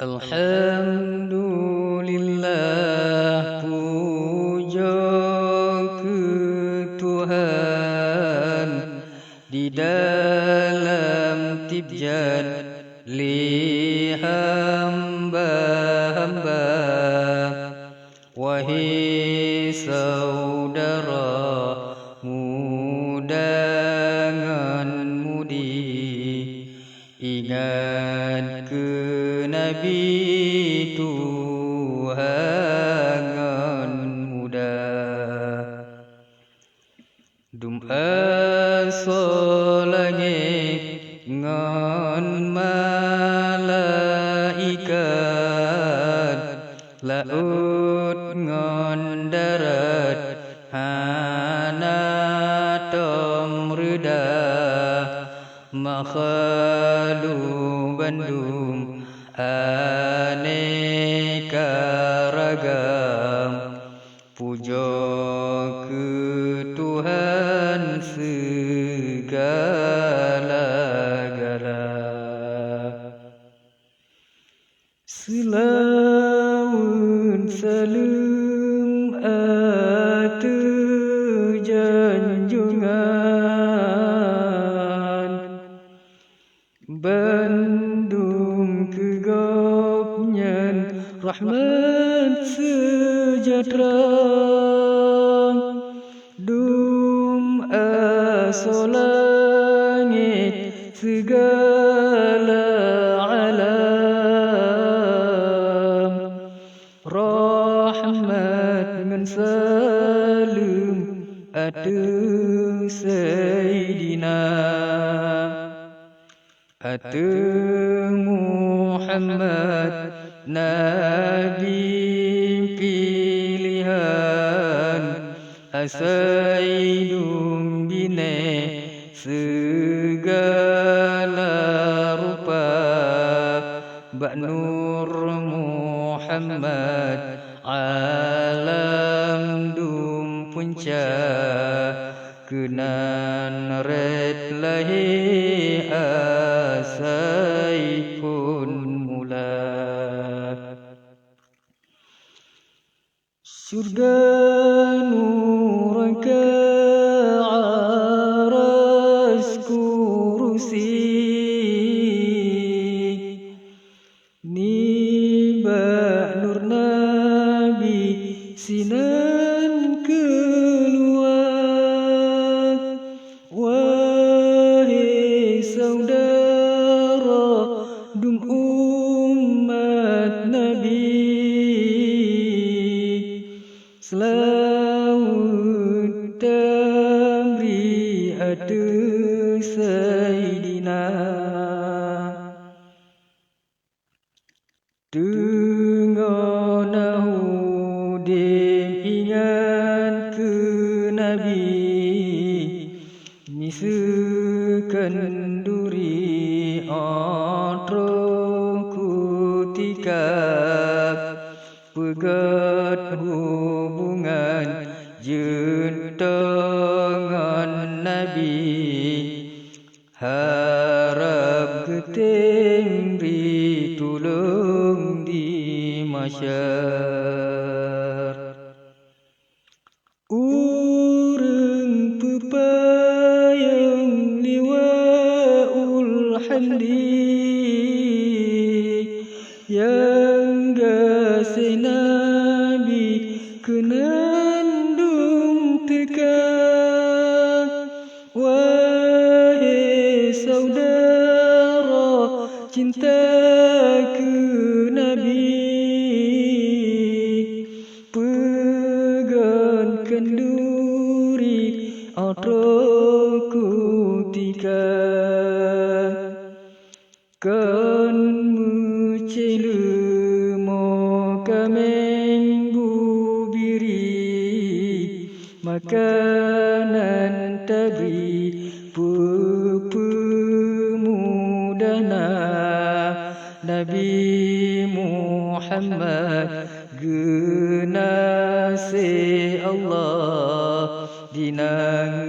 Alhamdulillah, puja ke Tuhan di dalam tibjan li hamba-hamba. Wahai saudara mudangan mudi, ingat ke Nabi Tuhangan muda. Dum asolangit ngan malaikat, laut ngan darat hanatom reda, makhluk bandung aneka ragam. Puja ke Tuhan segala-gala. Selawun salam atu janjungan, bandung kegopnyan rahmat sejahtera. Dum asolangit segala alam, rahmat ngan salam atu Sayyidina, atu Muhammad Nabi pilihan, asaidum bine segala rupa. Bak Nur Muhammad alam dum punca, kenan red lahi asai pun mula. Surga nuraka aras kursi, niba nur Nabi sinan keluar. Wahai saudara dum umat Nabi, selawat tamri atu Sayyidina. Dengonahu dem ingat ke Nabi, misekan duri antro kutikap, pegat hubungan jentangan Nabi, harap geteng ditolong di masyar. Urang pepayang liwaul hamdi, yang gasai Nabi kenandung tekak. Wahai saudara cinta ke Nabi, pegangkan duri antara kutikak. Kan mencela mokameng bubiri, makanan tabri pemudana. Nabi Muhammad genase Allah dinang